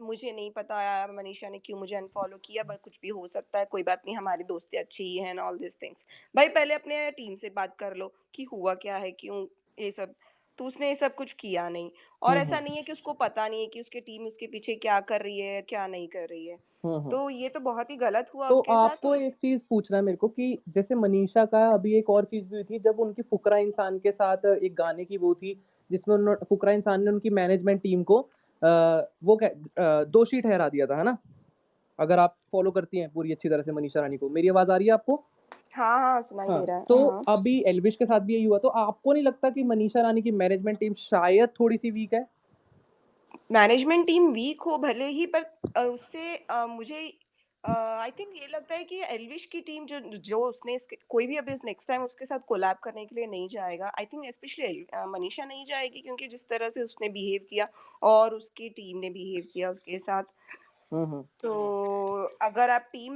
मुझे नहीं पता यार मनीषा ने क्यों मुझे अनफॉलो किया, बट कुछ भी हो सकता है, कोई बात नहीं, हमारी दोस्ती अच्छी ही है एंड ऑल दिस थिंग्स। भाई पहले अपने टीम से बात कर लो कि हुआ क्या है, क्यों ये सब। तो उसने ये सब कुछ किया नहीं, और ऐसा हम्म नहीं है कि उसको पता नहीं है कि उसकी टीम उसके पीछे क्या कर रही है क्या नहीं कर रही है। हम्म। तो ये तो बहुत ही गलत हुआ तो उसके साथ। आपको एक चीज पूछना है मेरे को कि जैसे मनीषा का अभी एक और चीज भी हुई थी जब उनकी फुकरा इंसान के साथ एक गाने की वो थी, जिसमें उन्होंने फुकरा इंसान ने उनकी मैनेजमेंट टीम को दोषी ठहरा दिया था, है ना? अगर आप फॉलो करती हैं पूरी अच्छी तरह से मनीषा रानी को, मेरी आवाज आ रही है आपको? हाँ हाँ, सुनाई हाँ, दे रहा है, तो हाँ। अभी एल्विश के साथ भी यही हुआ, तो आपको नहीं लगता कि मनीषा रानी की मैनेजमेंट टीम शायद थोड़ी सी वीक है? मैनेजमेंट टीम वीक हो भले ही, पर उससे मुझे आई थिंक ये लगता है कि एल्विश की टीम जो जो उसने कोई भी अभी उस नेक्स्ट टाइम उसके साथ कोलैब करने के लिए नहीं जाएगा। आई थिंक स्पेशली मनीषा नहीं जाएगी, क्योंकि जिस तरह से उसने बिहेव किया और उसकी टीम ने बिहेव किया उसके साथ। हम्म। तो अगर आप टीम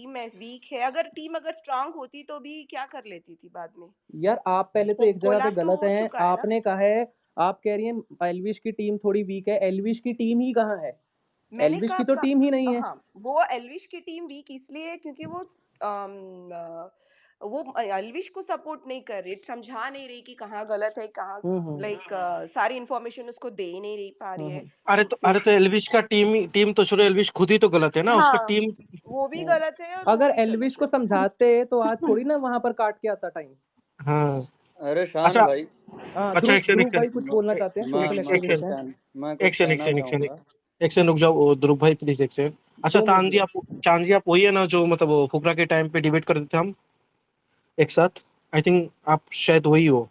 में वीक है, अगर टीम अगर स्ट्रांग होती तो भी क्या कर लेती थी बाद में। यार आप पहले तो एक जगह पे कोलैब तो गलत हो हैं, चुका है ना। आपने कहा है, आप कह रही हैं एल्विश की टीम थोड़ी वीक है, एल्विश की टीम ही कहाँ है? मैंने एल्विश कहा की तो टीम ही नहीं है। हाँ, वो एल्विश की टीम वीक इसलिए है क्योंकि वो एल्विश को सपोर्ट नहीं कर रही, समझा नहीं रही कि कहाँ गलत है, कहाँ हम्म। लाइक सारी इंफॉर्मेशन उसको दे नहीं रही पा रही है हम्म। ठीक से। अरे तो एल्विश का टीम तो शुरू, एल्विश खुद ही तो गलत है ना, उसका हाँ, टीम। वो भी हम्म। गलत है और वो अगर भी एल्विश गलत को है। समझाते तो आज थोड़ी ना वहां पर काट के आता टाइम। हाँ। अरे शान अच्छा भाई, हाँ, अच्छा, ध्रुव एक सेकंड ध्रुव एक भाई कुछ सेकंड बोलना म- चाहते हैं, मैं सोशल मैं एक कुछ एक्टिविस्ट हैं। कह मैं एक कुछ सेकंड एक कहना सेकंड एक सेकंड चाहूंगा। एक सेकंड रुक जाओ, ध्रुव भाई प्लीज एक सेकंड। अच्छा, 2 मिनट बस। चांदी आप वही है ना जो मतलब वो फुकरा के टाइम पे डिबेट करते थे हम एक साथ? आई थिंक आप शायद वही हो।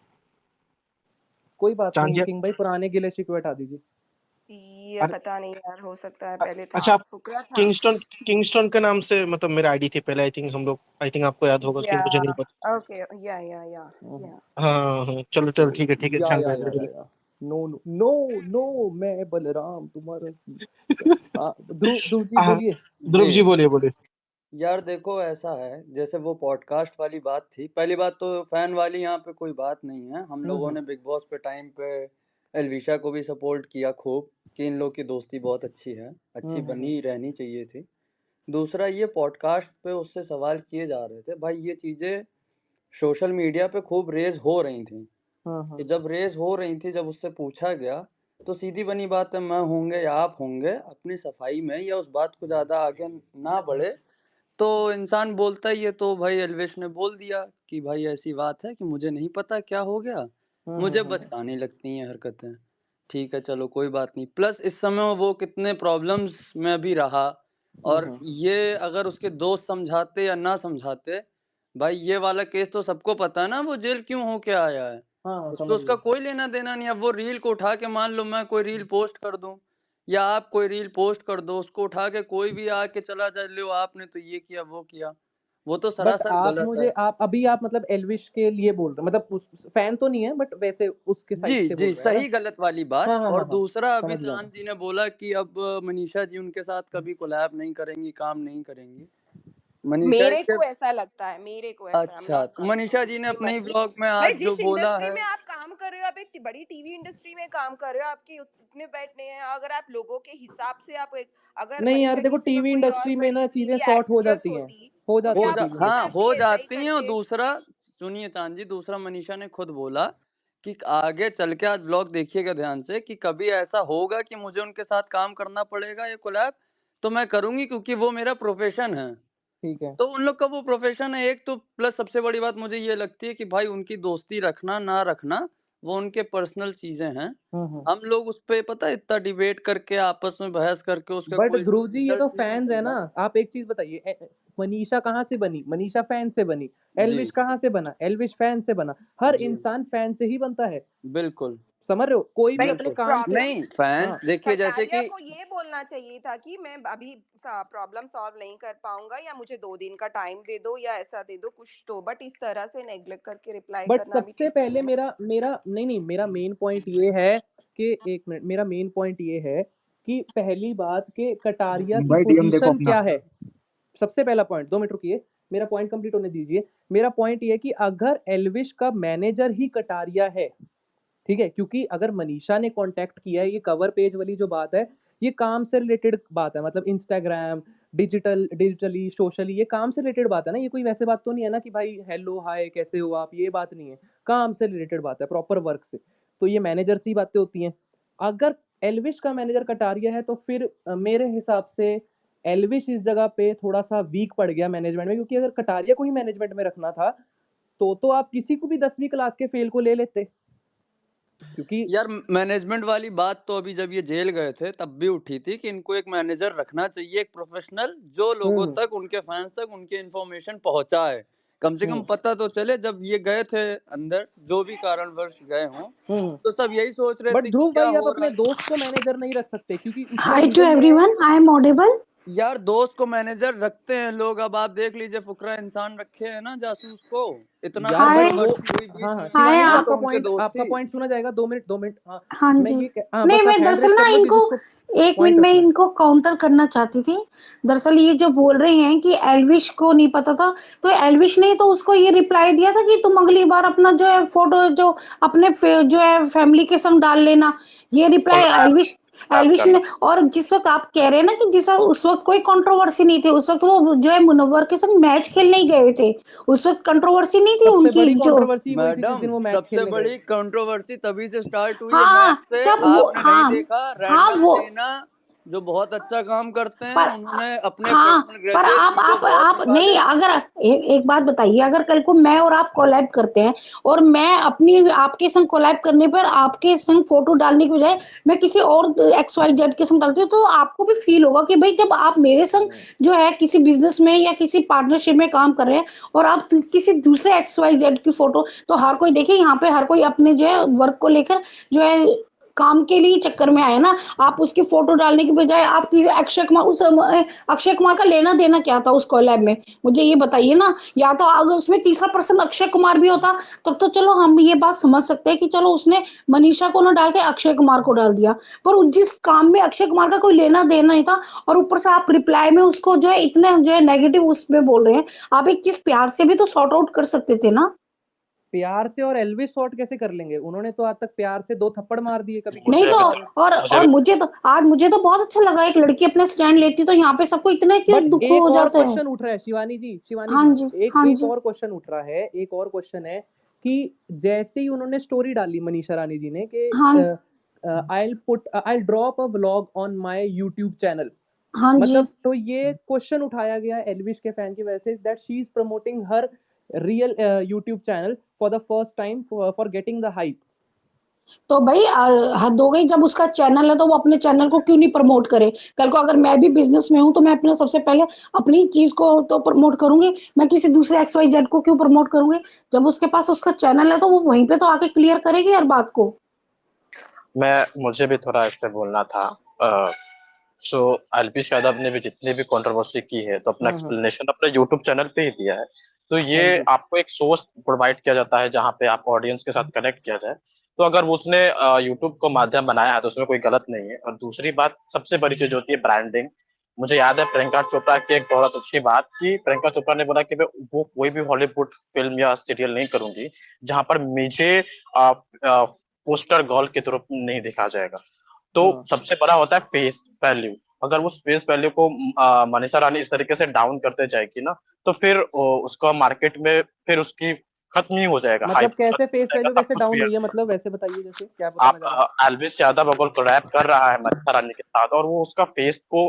कोई बात नहीं चांदिया। किंग भाई, पुराने गिले शिकवे हटा दीजिए। ये अरे पता नहीं यार, हो सकता है पहले था, अच्छा, आप फुकरा था। किंगस्टन किंगस्टन के नाम से मतलब मेरा आईडी थी पहले, आई थिंक आपको याद होगा कि या मुझे नहीं पता। ओके, हम्म। या हाँ हाँ, चलो चलो, ठीक है, चल रहा है, बोलिए। या नो नो नो नो, मैं बलराम तुम्हारा ध्रुव ध्रुव जी हाँ, बोलिए। ध्रुव जी जी बोलिए बोलिए। यार देखो, ऐसा है जैसे वो पॉडकास्ट वाली बात थी। पहली बात तो फैन वाली यहाँ पे कोई बात नहीं है। हम लोगों हम्म। ने बिग बॉस पे टाइम पे एलविशा को भी सपोर्ट किया खूब कि इन लोग की दोस्ती बहुत अच्छी है, अच्छी हम्म। बनी रहनी चाहिए थी। दूसरा, ये पॉडकास्ट पे उससे सवाल किए जा रहे थे भाई, ये चीज़ें सोशल मीडिया पे खूब रेज हो रही थी। कि हम्म। जब रेस हो रही थी, जब उससे पूछा गया, तो सीधी बनी बात है, मैं होंगे या आप होंगे, अपनी सफाई में या उस बात को ज़्यादा आगे ना बढ़े तो इंसान बोलता ही है। तो भाई एल्विश ने बोल दिया कि भाई ऐसी बात है कि मुझे नहीं पता क्या हो गया, मुझे हम्म। बचकानी लगती हैं हरकतें। ठीक है, चलो कोई बात नहीं। प्लस इस समय वो कितने प्रॉब्लम्स में भी रहा, और हम्म। ये अगर उसके दोस्त समझाते या ना समझाते, भाई ये वाला केस तो सबको पता है ना, वो जेल क्यों होके आया है। हाँ उस पे समझ उसका गया। कोई लेना देना नहीं है। अब वो रील को उठा के, मान लो मैं कोई रील पोस्ट कर दूं या आप कोई रील पोस्ट कर दो, उसको उठा के कोई भी आके चला जाए, लो आपने तो ये किया वो किया, वो तो बट सरासर आप गलत मुझे है। आप अभी आप मतलब एल्विश के लिए बोल रहे हो, मतलब उस फैन तो नहीं है बट वैसे उसके जी साइड से जी, बोल रहे हैं ना? सही गलत वाली बात। हाँ हाँ और हाँ हाँ, दूसरा, अभी समझ गया मैं। चांद जी ने बोला कि अब मनीषा जी उनके साथ कभी कोलैब नहीं करेंगी, काम नहीं करेंगी। मनीषा जी मेरे के, को ऐसा लगता है, मेरे को ऐसा, आई एम अच्छा, नॉट तो मनीषा कंफर्म जी ने कि अपने ही मनी ब्लॉग में भाई आज जो जिस बोला इंडस्ट्री है। में आप काम कर रहे हो, आप एक बड़ी टीवी इंडस्ट्री में काम कर रहे हो, आपके उतने बैठने हैं, अगर आप लोगों के हिसाब से आप एक, अगर नहीं यार मनीषा देखो, की जगह टीवी कोई और इंडस्ट्री में बड़ी ना चीजें टीवी सॉर्ट हो एक्ट्रेस जाती हैं, होती हो तो जाती क्या हैं आप चीजें। उसके हाँ, साथ भी हो ऐसा ही जाती हैं। और करते। दूसरा, सुनिए चांद जी, दूसरा मनीषा ने खुद बोला कि आगे चल के, आज ब्लॉग देखिएगा ध्यान से, कि कभी ऐसा होगा कि मुझे उनके साथ काम करना पड़ेगा ये कोलैब, तो मैं करूंगी, क्योंकि वो मेरा प्रोफेशन है। ठीक है। तो उन लोग का वो प्रोफेशन है एक तो। प्लस सबसे बड़ी बात मुझे ये लगती है कि भाई उनकी दोस्ती रखना ना रखना, वो उनके पर्सनल चीजें हैं। हम्म। हम लोग उस पे पता है इतना डिबेट करके, आपस में बहस करके उसका बट कोई ध्रुव जी ये तो रिजल्ट नहीं फैंस है ना। निकलता। आप एक चीज बताइए, मनीषा कहाँ से बनी? मनीषा फैन से बनी। जी एल्विश कहाँ से बना? एल्विश फैन से बना। हर जी, इंसान फैन से ही बनता है। बिल्कुल समझ रहे हो? कोई भी भाई अपने बिल्कुल। काम से। प्रॉब्लम नहीं फैन हाँ। देखिए, जैसे कटारिया कि को ये बोलना चाहिए था कि मैं अभी प्रॉब्लम सॉल्व नहीं कर पाऊंगा, या मुझे 2 दिन का टाइम दे दो, या ऐसा दे दो कुछ तो, बट इस तरह से नेग्लेक्ट करके रिप्लाई बट करना भी सबसे ठीक नहीं पहले है ना। मेरा मेरा नहीं नहीं, मेरा मेन पॉइंट ये है कि, एक मिनट, मेरा मेन पॉइंट ये है कि पहली बात कि कटारिया की भाई डीएम देखो पोजीशन अपना। क्या है। सबसे पहला पॉइंट, 2 मिनट रुकिए, मेरा पॉइंट कंप्लीट होने दीजिए। मेरा पॉइंट ये है कि अगर एल्विश का मैनेजर ही कटारिया है, ठीक है, क्योंकि अगर मनीषा ने कांटेक्ट किया है, ये कवर पेज वाली जो बात है, ये काम से रिलेटेड बात है, मतलब इंस्टाग्राम, डिजिटली, सोशली, ये काम से रिलेटेड बात है ना, ये कोई वैसे बात तो नहीं है ना कि भाई हेलो, हाय, कैसे हो आप, ये बात नहीं है। काम से रिलेटेड बात है, प्रॉपर वर्क से। तो ये मैनेजर से ही बातें होती हैं। अगर एल्विश का मैनेजर कटारिया है तो फिर मेरे हिसाब से एल्विश इस जगह पे थोड़ा-सा वीक पड़ गया मैनेजमेंट में, क्योंकि अगर कटारिया को ही मैनेजमेंट में रखना था, तो आप किसी को भी 10वीं क्लास के फेल को ले लेते। क्योंकि यार मैनेजमेंट वाली बात तो अभी जब ये जेल गए थे तब भी उठी थी कि इनको एक मैनेजर रखना चाहिए, एक प्रोफेशनल जो लोगों हुँ, तक, उनके फैंस तक उनकी इन्फॉर्मेशन पहुंचाए। कम से कम हुँ, पता तो चले जब ये गए थे अंदर, जो भी कारणवश गए हों, हुँ। तो सब यही सोच रहे बट थे कि ध्रुव क्या भाई, आप हो रहा अपने है। दोस्त को मैनेजर नहीं रख सकते, क्योंकि उसका Hi to रीज़न ये है। everyone. I am audible. यार दोस्त को मैनेजर रखते हैं लोग, अब आप देख लीजिए फुकरा इंसान रखे हैं ना जासूस को, इतना यार भाई Hi. वो, कंट्रोवर्सी हुई हाँ, बीच हाँ, में, Hi. शिवानी जी, यही तो उनके दोस्त आपका थी। पॉइंट सुना जाएगा। 2 मिनट, 2 मिनट। हाँ, हाँ मैं जी। ये हाँ, नहीं, बस आप मैं हैंड दरअसल रेज़ ना कर लो इनको जिसको 1 मिनट पॉइंट में रखना है। इनको काउंटर करना चाहती थी। दरअसल ये जो बोल रहे हैं कि एल्विश को नहीं पता था, तो एल्विश ने तो उसको ये रिप्लाई दिया था कि तुम अगली बार अपना जो है फ़ोटो जो अपने जो है फैमिली के संग डाल लेना। ये reply collab Elvish collab Elvish करना। ने। और जिस वक़्त आप कह रहे हैं ना कि जिस वक़्त उस वक़्त कोई कंट्रोवर्सी नहीं थी, उस वक़्त वो जो है मुनव्वर के संग मैच खेलने ही गए थे। उस वक़्त कंट्रोवर्सी नहीं थी सबसे उनकी बड़ी जो। कंट्रोवर्सी वही थी जिस मैडम दिन वो मैच सबसे खेलने गए। बड़ी कंट्रोवर्सी तभी से स्टार्ट हुई है हाँ, मैच से। तब वो आपने नहीं हाँ, देखा हाँ रैंडम वो सीना जो बहुत अच्छा काम करते हैं, पर उन्होंने अपने हाँ, पर्सनल पर ग्रजेस ईगो बहुत आप निकाले। नहीं, अगर एक बात बताइए, अगर कल को मैं और आप कोलैब करते हैं और मैं अपनी आपके संग कोलैब करने पर आपके संग फोटो डालने की बजाय मैं किसी और एक्स वाई जेड के संग डालती हूँ, तो आपको भी फील होगा कि भाई जब आप मेरे संग जो है किसी बिजनेस में या किसी पार्टनरशिप में काम कर रहे हैं और आप किसी दूसरे एक्स वाई जेड की फोटो, तो हर कोई देखिए यहाँ पे हर कोई अपने जो है वर्क को लेकर जो है काम के लिए चक्कर में आए ना। आप उसकी फोटो डालने की बजाय आप अक्षय कुमार उस अक्षय कुमार का लेना देना क्या था उस कोलैब में, मुझे ये बताइए ना। या तो अगर उसमें तीसरा पर्सन अक्षय कुमार भी होता तब तो चलो हम ये बात समझ सकते हैं कि चलो उसने मनीषा को ना डाल के अक्षय कुमार को डाल दिया, पर जिस काम में अक्षय कुमार का कोई लेना देना नहीं था और ऊपर से आप रिप्लाई में उसको जो है इतने जो है नेगेटिव उसमें बोल रहे हैं। आप एक चीज प्यार से भी तो सॉर्ट आउट कर सकते थे ना। प्यार से और एल्विश शॉट कैसे कर लेंगे? उन्होंने तो आज तक प्यार से 2 थप्पड़ मार दिए, कभी किसी नहीं मुझे को तो भी नहीं। मुझे और भी मुझे तो बहुत अच्छा लगा एक लड़की अपने स्टैंड लेती, तो यहाँ पे सबको इतना क्यों बट दुख एक हो और जाता है। क्वेश्चन उठ रहा है शिवानी जी, हाँ जी, एक हाँ एक जी। और क्वेश्चन उठ रहा है, एक और क्वेश्चन है कि जैसे ही उन्होंने स्टोरी डाली मनीषा रानी जी ने कि हाँ, I drop a vlog on my YouTube channel, हाँ जी। मतलब तो ये क्वेश्चन उठाया गया एल्विश के फैन की वजह say that she is promoting her real YouTube channel for the first time for getting the hype. तो भाई हद हो गई, जब उसका चैनल है तो वो अपने चैनल को क्यों नहीं प्रमोट करे। कल को अगर मैं भी बिजनेस में हूँ तो मैं अपने सबसे पहले अपनी चीज को तो प्रमोट करूंगी, मैं किसी दूसरे एक्स वाई जेड को क्यों प्रमोट करूंगी। जब उसके पास उसका चैनल है तो वो वहीं पे तो आके क्लियर करेगी हर बात को। मुझे भी थोड़ा इस पे बोलना था। सो अल्पेश यादव ने भी जितनी भी कंट्रोवर्सी की है तो अपना हम्म, एक्सप्लेनेशन अपने यूट्यूब चैनल पे ही दिया है। तो हाँ ये जी। आपको एक सोर्स प्रोवाइड किया जाता है जहाँ पे आप ऑडियंस के साथ कनेक्ट किया जाए। तो अगर उसने यूट्यूब को माध्यम बनाया है तो उसमें कोई गलत नहीं है। और दूसरी बात, सबसे बड़ी चीज होती है ब्रांडिंग। मुझे याद है प्रियंका चोपड़ा की एक बहुत अच्छी बात कि प्रियंका चोपड़ा ने बोला कि मैं वो कोई भी हॉलीवुड फिल्म या सीरियल नहीं करूंगी जहां पर मुझे पोस्टर गर्ल के रूप में नहीं दिखा जाएगा। तो हाँ, सबसे बड़ा होता है फेस वैल्यू। अगर वो फेस वैल्यू को मनीषा रानी इस तरीके से डाउन करते जाएगी ना, तो फिर उसका मार्केट में फिर उसकी खत्म ही हो जाएगा, मतलब हाइप कैसे खत्म हो फेस जाएगा, वैल्यू सब कैसे कुछ डाउन भी है। हुई है, मतलब वैसे बताइए, जैसे क्या बताना आप चाह रहे हैं। एल्विस यादव अगर कोलैब कर रहा है मनीषा रानी के साथ और वो उसका फेस को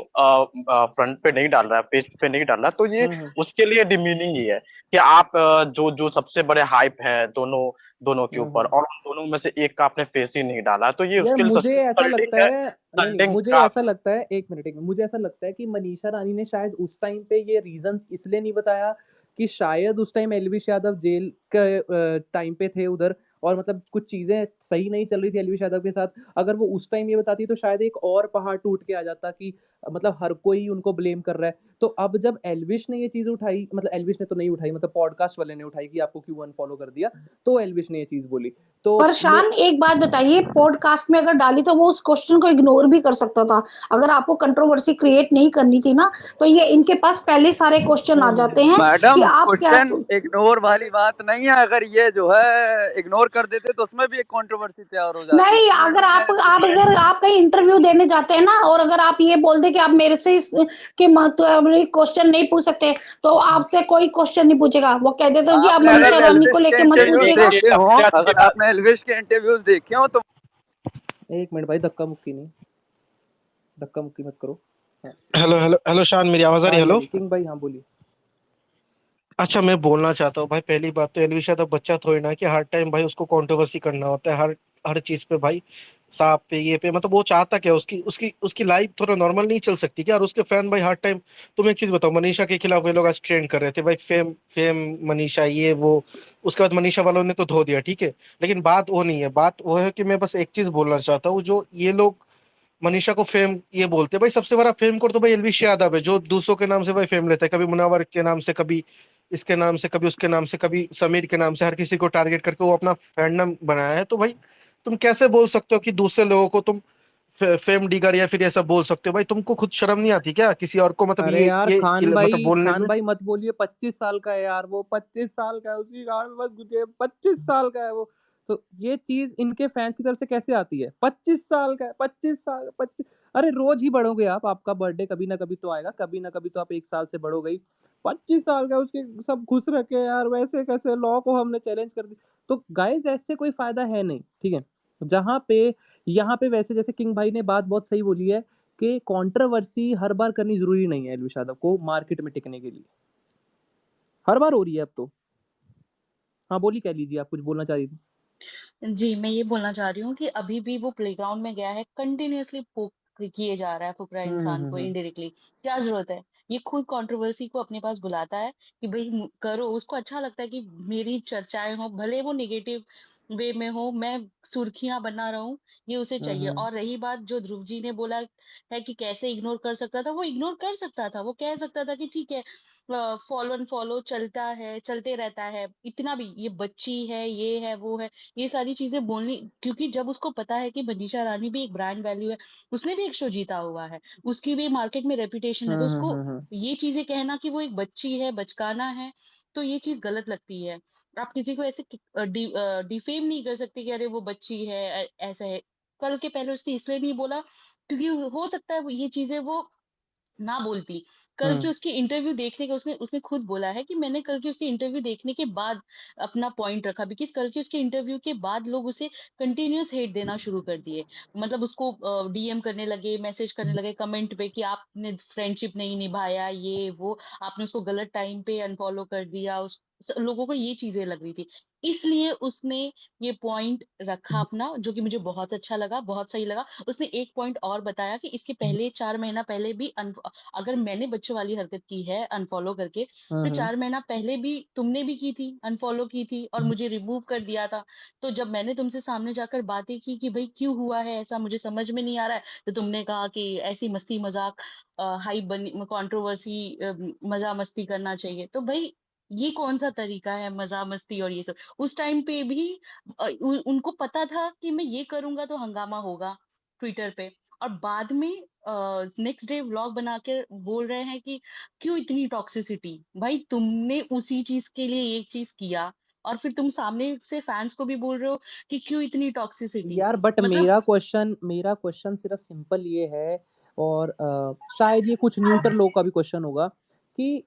फ्रंट पे नहीं डाल रहा है, पेज पे नहीं डाल रहा, तो ये उसके लिए डिमीनिंग ही है कि आप जो सबसे बड़े हाइप है दोनों दोनों के ऊपर, हम्म। और उन दोनों में से एक का आपने फेस ही नहीं डाला, तो ये यार उसके लिए मुझे ऐसा लगता इंसल्टिंग है। है, नहीं, इंसल्टिंग मुझे का ऐसा लगता है, एक मिनट, मुझे ऐसा लगता है कि मनीषा रानी ने शायद उस टाइम पे ये रीजन इसलिए नहीं बताया कि शायद उस टाइम एल्विश यादव जेल के टाइम पे थे उधर, और मतलब कुछ चीजें सही नहीं चल रही थी एल्विश यादव के साथ। अगर वो उस टाइम ये बताती तो शायद एक और पहाड़ टूट के आ जाता कि मतलब हर कोई उनको ब्लेम कर रहा है। तो अब जब एल्विश ने ये चीज उठाई, मतलब एल्विश ने तो नहीं उठाई, मतलब पॉडकास्ट वाले ने उठाई कि आपको क्यों अनफॉलो कर दिया, तो एल्विश ने ये चीज बोली। तो पर शान एक बात बताइए, पॉडकास्ट में अगर डाली तो वो उस क्वेश्चन को इग्नोर भी कर सकता था। अगर आपको कंट्रोवर्सी क्रिएट नहीं करनी थी ना, तो ये इनके पास पहले सारे क्वेश्चन आ जाते हैं कि मैडम आप क्या। क्वेश्चन इग्नोर वाली बात नहीं है, अगर ये जो है इग्नोर कर देते तो उसमें भी एक कंट्रोवर्सी तैयार हो जाती। नहीं, तो अगर मैडम ने अगर आप कहीं इंटरव्यू देने जाते हैं ना, और अगर आप ये बोल दे कि आप मेरे से के क्वेश्चन नहीं पूछ सकते, तो आपसे कोई क्वेश्चन नहीं पूछेगा। वो कह देते कि आप आपने मनीषा अगर रानी को एल्विश के लेके मत इंटरव्यूज पूछेगा। देखे हो, अगर आपने एल्विश के इंटरव्यूज देखे हो तो एक मिनट भाई, धक्का मुक्की नहीं, धक्का मुक्की मत करो। हेलो हेलो हेलो शान, मेरी आवाज आ रही है? हेलो, किंग भाई, हाँ बोलिए। अच्छा मैं बोलना चाहता हूँ भाई, पहली बात तो एलवी शाह बच्चा थोड़ी ना कि हर टाइम भाई उसको कंट्रोवर्सी करना होता है, हर हर चीज पे भाई, सांप पे ये पे, मतलब वो चाहता क्या, उसकी उसकी उसकी लाइफ थोड़ा नॉर्मल नहीं चल सकती क्या? और उसके फैन भाई हर टाइम, तुम एक चीज बताओ, मनीषा के खिलाफ वे लोग आज ट्रेंड कर रहे थे भाई, फेम फेम मनीषा ये वो, उसके बाद मनीषा वालों ने तो धो दिया, ठीक है, लेकिन बात वो नहीं है, बात वो है कि मैं बस एक चीज बोलना चाहता हूँ, जो ये लोग मनीषा को फेम ये बोलते हैं भाई, सबसे बड़ा फेम को तो भाई एलविश यादव है, जो दूसरों के नाम से भाई फेम लेता है, कभी मुनावर के नाम से, कभी इसके नाम से, कभी उसके नाम से, कभी समीर के नाम से, हर किसी को टारगेट करके वो अपना फैंडम बनाया है। तो भाई तुम कैसे बोल सकते हो कि दूसरे लोगों को तुम फेम डिगर या फिर ऐसा बोल सकते हो? भाई तुमको खुद शर्म नहीं आती क्या किसी और को, मतलब अरे यार खान मतलब भाई, बोलने खान में? भाई मत बोलिए, 25 साल का है यार वो, 25 साल का है, उसकी गाड़ में बस घुसे, 25 साल का है वो। तो ये चीज इनके फैंस की तरफ से कैसे आती है? 25 साल का है, 25 साल, 25। अरे रोज ही बढ़ोगे आप, आपका बर्थडे कभी ना कभी तो आएगा, कभी ना कभी तो आप एक साल से बढ़ोगे ही। 25 साल का है, उसके सब खुश रखे यार, वैसे कैसे लॉ को हमने चैलेंज कर दी। तो गाइस ऐसे कोई फायदा है नहीं, ठीक है। जहां पे यहाँ पे वैसे जैसे किंग भाई ने बात बहुत सही बोली है कि कंट्रोवर्सी हर बार करनी जरूरी नहीं है एलविश यादव को मार्केट में टिकने के लिए, हर बार हो रही है अब तो। हाँ बोली, कह लीजिए, आप कुछ बोलना चाह रही थी। जी, मैं ये बोलना चाह रही हूँ कि अभी भी वो प्लेग्राउंड में गया है, कंटिन्यूअसली पोक किए जा रहा है, फुकरा इंसान को इनडायरेक्टली। क्या ज़रूरत है? ये खुद कंट्रोवर्सी को अपने पास बुलाता है कि भई करो, उसको अच्छा लगता है कि मेरी चर्चाएँ हों, भले वो नेगेटिव वे में हो, मैं सुर्खियाँ बना रहा हूँ, ये उसे चाहिए। और रही बात जो ध्रुव जी ने बोला है कि कैसे इग्नोर कर सकता था, वो इग्नोर कर सकता था। वो कह सकता था कि ठीक है, फॉलो अनफॉलो चलता है, चलते रहता है, इतना भी, ये बच्ची है, ये है, वो है। ये सारी चीज़ें बोलनी, क्योंकि जब उसको पता है कि मनीषा रानी भी एक ब्रांड वैल्यू है, उसने भी एक शो जीता हुआ है, उसकी भी मार्केट में रेपुटेशन है, तो उसको ये चीज़ें कहना कि वो एक बच्ची है, बचकाना है, तो ये चीज़ गलत लगती है। आप किसी को ऐसे डिफेम नहीं कर सकते कि अरे वो बच्ची है, ऐसा है। कल के पहले उसने इसलिए नहीं बोला क्योंकि हो सकता है वो ये चीज़ें वो ना बोलती। कल के उसके इंटरव्यू देखने का उसने उसने खुद बोला है कि मैंने कल के उसके इंटरव्यू देखने के बाद अपना पॉइंट रखा, बिकॉज़ कल के उसके इंटरव्यू के बाद लोग उसे कंटीन्यूअस हेट देना शुरू कर दिए। मतलब उसको डीएम करने लगे, मैसेज करने लगे कमेंट पे कि आपने फ्रेंडशिप नहीं निभाया, ये वो, आपने उसको गलत टाइम पे अनफॉलो कर दिया। उस लोगों को ये चीज़ें लग रही थी। इसलिए उसने ये पॉइंट रखा अपना, जो कि मुझे बहुत अच्छा लगा, बहुत सही लगा। उसने एक पॉइंट और बताया कि इसके पहले 4 महीना पहले भी अगर मैंने बच्चों वाली हरकत की है अनफॉलो करके, तो 4 महीना पहले भी तुमने भी की थी, अनफॉलो की थी और मुझे रिमूव कर दिया था। तो जब मैंने तुमसे सामने जाकर बातें की कि भई क्यों हुआ है ऐसा, मुझे समझ में नहीं आ रहा है, तो तुमने कहा कि ऐसी मस्ती मज़ाक, हाइप बनी कंट्रोवर्सी, मज़ा मस्ती करना चाहिए। तो भई ये कौन-सा तरीका है मज़ा मस्ती और ये सब? उस टाइम पे भी उनको पता था कि मैं ये करूँगा तो हंगामा होगा ट्विटर पे, और बाद में नेक्स्ट डे व्लॉग बना के बोल रहे हैं कि क्यों इतनी टॉक्सिसिटी? भाई तुमने उसी चीज़ के लिए एक चीज़ किया और फिर तुम सामने से फैन्स को भी बोल रहे हो कि क्यों इतनी टॉक्सिसिटी? यार बट मतलब मेरा क्वेश्चन सिर्फ सिंपल ये है, और शायद ये कुछ न्यूट्रल लोगों का भी क्वेश्चन होगा कि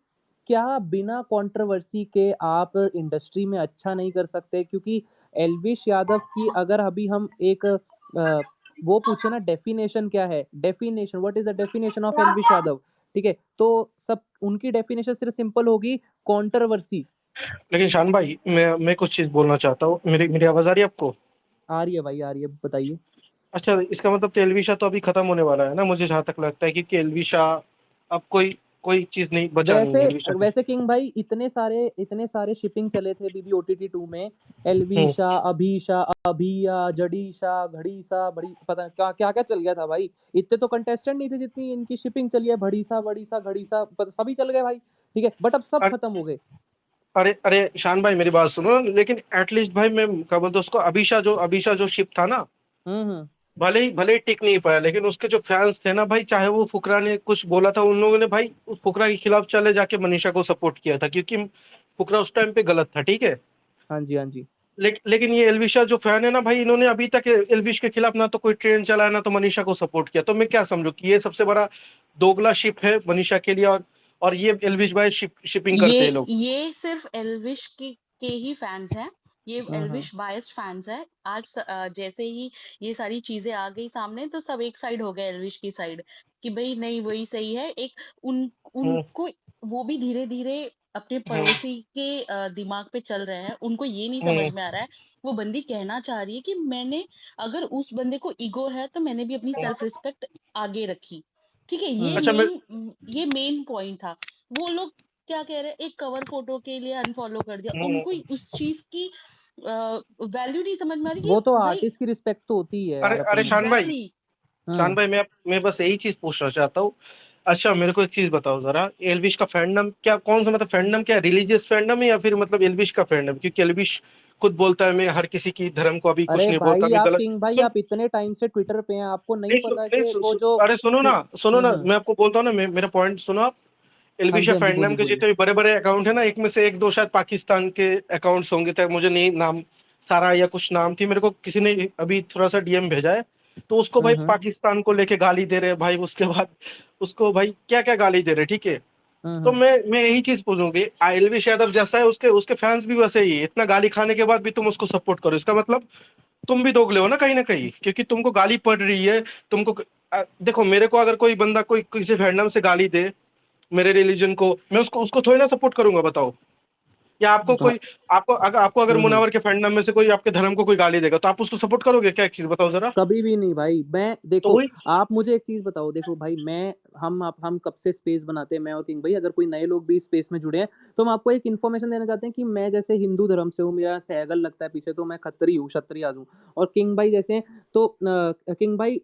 क्या बिना कंट्रोवर्सी के आप इंडस्ट्री में अच्छा नहीं कर सकते? क्योंकि एल्विश यादव की अगर अभी हम एक वो पूछे ना, डेफिनेशन क्या है, definition, what is the definition of Elvish Yadav, ठीक है, तो सब उनकी डेफिनेशन सिर्फ सिंपल होगी, कंट्रोवर्सी। लेकिन शान भाई, मैं कुछ चीज बोलना चाहता हूँ, मेरी मेरी आवाज आ रही है आपको? आ रही है भाई, आ रही है, बताइए। अच्छा, इसका मतलब तो एलविशा तो अभी खत्म होने वाला है ना, मुझे जहां तक लगता है, क्योंकि एलविशा अब कोई कोई चीज नहीं बचा, नहीं वैसे है एलविशा से। वैसे किंग भाई, इतने सारे शिपिंग चले थे बीबी ओटीटी 2 में, हम्म। एलवीशा, अभीशा, अभिया, जडीशा, घड़ीसा, बड़ी पता क्या क्या क्या चल गया था भाई। इतने तो कंटेस्टेंट नहीं थे जितनी इनकी शिपिंग चली है, भड़ीसा, बड़ीसा, घड़ीसा, सभी चल गए भाई, ठीक है, बट अब सब और खत्म हो गए। अरे अरे शान भाई मेरी बात सुनो, लेकिन एटलीस्ट भाई मैं क्या बोलते उसको, अभिषा जो शिप था ना, हम्म। भले ही टिक नहीं पाया, लेकिन उसके जो फैंस थे ना भाई, चाहे वो फुकरा ने कुछ बोला था, उन लोगों ने भाई उस फुकरा के खिलाफ चले जाके मनीषा को सपोर्ट किया था, क्योंकि फुकरा उस टाइम पे गलत था, ठीक है। हाँ जी, हाँ जी। लेकिन ये एल्विशा जो फैन है ना भाई, इन्होंने अभी तक एल्विश के खिलाफ ना तो कोई ट्रेन चलाया, ना तो मनीषा को सपोर्ट किया। तो मैं क्या समझू कि ये सबसे बड़ा दोगला शिप है मनीषा के लिए, और ये एल्विश भाई शिपिंग करते हैं लोग। ये सिर्फ एल्विश के ही फैंस हैं। ये हम्म। एल्विश बायस्ड फैंस है। आज जैसे ही ये सारी चीजें आ गई सामने तो सब एक साइड हो गए एल्विश की साइड कि भाई नहीं वही सही है। एक हम्म उनको वो भी धीरे धीरे अपने हम्म पड़ोसी के दिमाग पे चल रहे हैं। उनको ये नहीं समझ हम्म में आ रहा है। वो बंदी कहना चाह रही है कि मैंने, अगर उस बंदे को ईगो है तो मैंने भी अपनी सेल्फ रिस्पेक्ट आगे रखी। ठीक है, अच्छा मैं ये मेन पॉइंट था। वो लोग क्या कह रहे हैं, एक कवर फोटो के लिए अनफॉलो कर दिया। उनको हम्म, उस चीज की वैल्यू नहीं समझ में आ रही वो तो कि भाई आर्टिस्ट की रिस्पेक्ट तो होती ही है अरे यार अरे अपन में। एग्जैक्टली शान भाई मैं बस यही चीज पूछना चाहता हूँ। अच्छा मेरे को एक चीज बताओ जरा, एल्विश का फैंडम क्या, कौन सा मतलब फैंडम, क्या रिलीजियस फैंडम है या फिर मतलब एल्विश का फैंडम? क्योंकि एल्विश खुद बोलता है मैं हर किसी की धर्म को अभी कुछ अरे नहीं बोलता, भाई, मैं आप गलत। किंग भाई, सुन, आप इतने टाइम से ट्विटर पे हैं, आपको नहीं नहीं सुन, पता नहीं कि वो जो अरे सुनो ना, हम्म। मैं आपको बोलता हूँ ना, मेरा पॉइंट सुनो आप। हाँ जी, एल्विशा हाँ जी, फैंडम बोलिए के बोलिए। जितने भी बड़े बड़े अकाउंट है ना, एक में से एक दो शायद पाकिस्तान के अकाउंट्स होंगे, तक मुझे नहीं नाम, सारा या कुछ नाम थी, मेरे को किसी ने अभी थोड़ा सा डीएम भेजा है। तो उसको भाई हम्म। पाकिस्तान को लेके गाली दे रहे हैं भाई, उसके बाद उसको भाई क्या क्या गाली दे रहे हैं, ठीक है। तो हम्म। मैं यही चीज पूछूंगी, एल्विश यादव जैसा है, उसके उसके फैंस भी वैसे ही है, इतना गाली खाने के बाद भी तुम उसको सपोर्ट करो, इसका मतलब तुम भी दोगले हो ना कहीं, क्योंकि तुमको गाली पड़ रही है। तुमको देखो, मेरे को अगर कोई बंदा कोई किसी फैंडम से गाली दे, मेरे रिलीजन को, मैं उसको उसको थोड़ी ना सपोर्ट करूंगा, बताओ। या आपको भा- कोई, आपको अगर हम्म। मुनावर के फैंडम में से कोई आपके धर्म को कोई गाली देगा, तो आप उसको सपोर्ट करोगे क्या? एक चीज बताओ जरा। कभी भी नहीं भाई। मैं तो देखो, वही आप मुझे एक चीज बताओ, देखो भाई, मैं हम कब से स्पेस बनाते हैं, मैं और किंग भाई। अगर कोई नए लोग भी इस स्पेस में जुड़े हैं तो हम आपको एक इन्फॉर्मेशन देना चाहते हैं कि मैं जैसे हिंदू धर्म से हूँ, मेरा सैगल लगता है पीछे, तो मैं खत्री हूँ, क्षत्रिय हूँ। और किंग भाई जैसे हैं, तो किंग भाई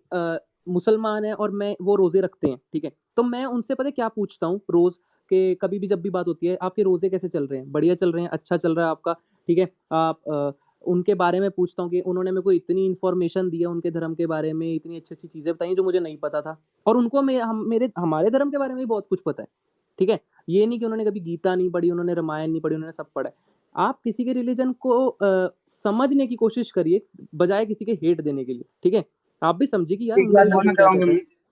मुसलमान है और मैं, वो रोजे रखते हैं, ठीक है। तो मैं उनसे पता है क्या पूछता हूँ रोज, के कभी भी जब भी बात होती है, आपके रोजे कैसे चल रहे हैं, बढ़िया चल रहे हैं, अच्छा चल रहा है आपका, ठीक है। आप उनके बारे में पूछता हूँ कि उन्होंने मेरे को इतनी इन्फॉर्मेशन दी है उनके धर्म के बारे में, इतनी अच्छी अच्छी चीज़ें बताई जो मुझे नहीं पता था। और उनको हमारे धर्म के बारे में भी बहुत कुछ पता है, ठीक है। ये नहीं कि उन्होंने कभी गीता नहीं पढ़ी, उन्होंने रामायण नहीं पढ़ी, उन्होंने सब पढ़ा है। आप किसी के रिलीजन को समझने की कोशिश करिए, बजाय किसी के हेट देने के लिए, ठीक है। आप भी समझिए कि यार एक बात उनका बोलना रिलीजन क्या कहता है। चाहूंगा।